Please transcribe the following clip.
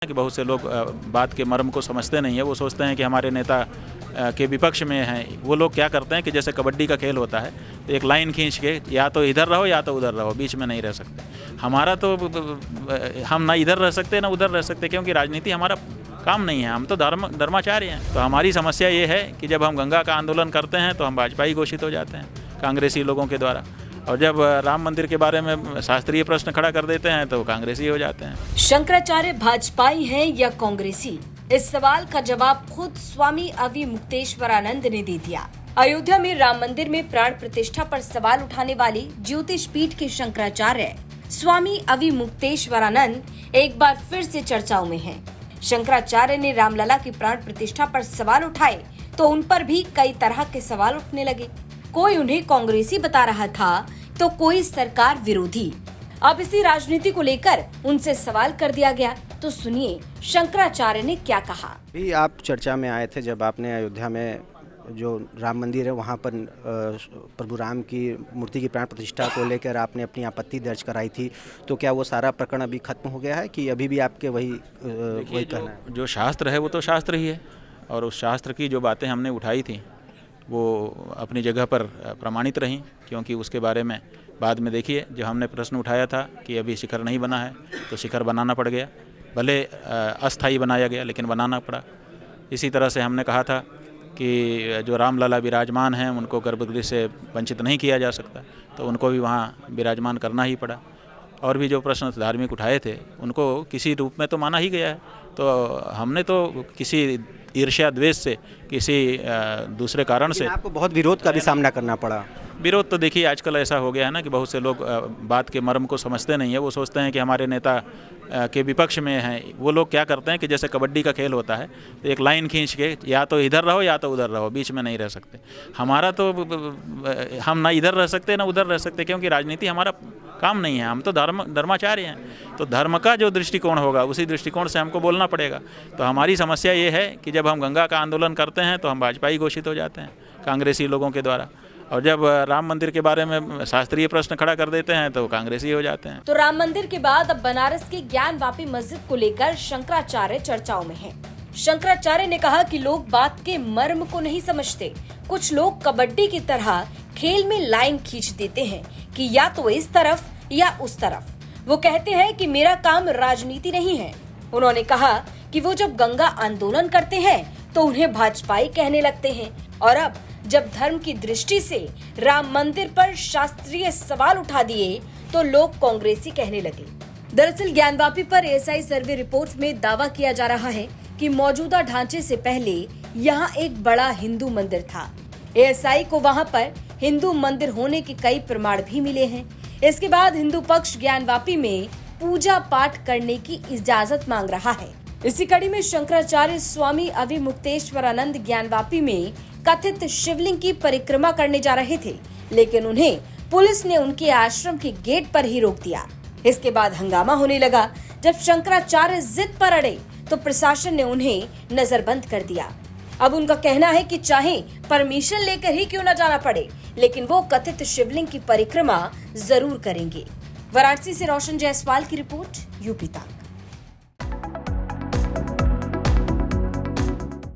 कि बहुत से लोग बात के मर्म को समझते नहीं है। वो सोचते हैं कि हमारे नेता के विपक्ष में हैं। वो लोग क्या करते हैं कि जैसे कबड्डी का खेल होता है तो एक लाइन खींच के या तो इधर रहो या तो उधर रहो, बीच में नहीं रह सकते। हमारा तो हम ना इधर रह सकते ना उधर रह सकते, क्योंकि राजनीति हमारा काम नहीं है। हम तो धर्माचार्य हैं। तो हमारी समस्या ये है कि जब हम गंगा का आंदोलन करते हैं तो हम भाजपाई घोषित हो जाते हैं कांग्रेसी लोगों के द्वारा, और जब राम मंदिर के बारे में शास्त्रीय प्रश्न खड़ा कर देते हैं तो कांग्रेसी हो जाते हैं। शंकराचार्य भाजपाई हैं या कांग्रेसी? इस सवाल का जवाब खुद स्वामी अविमुक्तेश्वरानंद ने दे दिया। अयोध्या में राम मंदिर में प्राण प्रतिष्ठा पर सवाल उठाने वाले ज्योतिष पीठ के शंकराचार्य स्वामी अविमुक्तेश्वरानंद एक बार फिर से चर्चाओं में हैं। शंकराचार्य ने रामलला की प्राण प्रतिष्ठा पर सवाल उठाए तो उन पर भी कई तरह के सवाल उठने लगे। कोई उन्हें कांग्रेसी बता रहा था तो कोई सरकार विरोधी। अब इसी राजनीति को लेकर उनसे सवाल कर दिया गया। तो सुनिए शंकराचार्य ने क्या कहा। भी आप चर्चा में आए थे जब आपने अयोध्या में जो राम मंदिर है वहाँ पर प्रभु राम की मूर्ति की प्राण प्रतिष्ठा को लेकर आपने अपनी आपत्ति दर्ज कराई थी, तो क्या वो सारा प्रकरण अभी खत्म हो गया है कि अभी भी आपके वही कहना है? जो शास्त्र है वो तो शास्त्र ही है, और उस शास्त्र की जो बातें हमने उठाई थी वो अपनी जगह पर प्रमाणित रहीं, क्योंकि उसके बारे में बाद में देखिए जब हमने प्रश्न उठाया था कि अभी शिखर नहीं बना है तो शिखर बनाना पड़ गया। भले अस्थाई बनाया गया लेकिन बनाना पड़ा। इसी तरह से हमने कहा था कि जो रामलला विराजमान हैं उनको गर्भगृह से वंचित नहीं किया जा सकता, तो उनको भी वहाँ विराजमान करना ही पड़ा। और भी जो प्रश्न धार्मिक उठाए थे उनको किसी रूप में तो माना ही गया है। तो हमने तो किसी ईर्ष्या द्वेष से, किसी दूसरे कारण से आपको बहुत विरोध का भी सामना करना पड़ा। विरोध तो देखिए आजकल ऐसा हो गया है ना कि बहुत से लोग बात के मर्म को समझते नहीं है। वो सोचते हैं कि हमारे नेता के विपक्ष में हैं। वो लोग क्या करते हैं कि जैसे कबड्डी का खेल होता है तो एक लाइन खींच के या तो इधर रहो या तो उधर रहो, बीच में नहीं रह सकते। हमारा तो हम ना इधर रह सकते ना उधर रह सकते, क्योंकि राजनीति हमारा काम नहीं है। हम तो धर्माचार्य हैं। तो धर्म का जो दृष्टिकोण होगा उसी दृष्टिकोण से हमको बोलना पड़ेगा। तो हमारी समस्या ये है कि जब हम गंगा का आंदोलन करते हैं तो हम भाजपाई घोषित हो जाते हैं कांग्रेसी लोगों के द्वारा, और जब राम मंदिर के बारे में शास्त्रीय प्रश्न खड़ा कर देते हैं तो कांग्रेसी हो जाते हैं। तो राम मंदिर के बाद अब बनारस के ज्ञानवापी मस्जिद को लेकर शंकराचार्य चर्चाओं में हैं। शंकराचार्य ने कहा कि लोग बात के मर्म को नहीं समझते। कुछ लोग कबड्डी की तरह खेल में लाइन खींच देते हैं कि या तो इस तरफ या उस तरफ। वो कहते हैं कि मेरा काम राजनीति नहीं है। उन्होंने कहा कि वो जब गंगा आंदोलन करते हैं तो उन्हें भाजपाई कहने लगते हैं, और अब जब धर्म की दृष्टि से राम मंदिर पर शास्त्रीय सवाल उठा दिए तो लोग कांग्रेसी कहने लगे। दरअसल ज्ञानवापी पर एएसआई सर्वे रिपोर्ट में दावा किया जा रहा है कि मौजूदा ढांचे से पहले यहाँ एक बड़ा हिंदू मंदिर था। एएसआई को वहाँ पर हिंदू मंदिर होने के कई प्रमाण भी मिले हैं। इसके बाद हिंदू पक्ष ज्ञानवापी में पूजा पाठ करने की इजाजत मांग रहा है। इसी कड़ी में शंकराचार्य स्वामी अविमुक्तेश्वरानंद ज्ञानवापी में कथित शिवलिंग की परिक्रमा करने जा रहे थे, लेकिन उन्हें पुलिस ने उनके आश्रम के गेट पर ही रोक दिया। इसके बाद हंगामा होने लगा। जब शंकराचार्य जिद पर अड़े तो प्रशासन ने उन्हें नजरबंद कर दिया। अब उनका कहना है कि चाहे परमिशन लेकर ही क्यों न जाना पड़े, लेकिन वो कथित शिवलिंग की परिक्रमा जरूर करेंगे। वाराणसी से रोशन जायसवाल की रिपोर्ट, यूपी तक।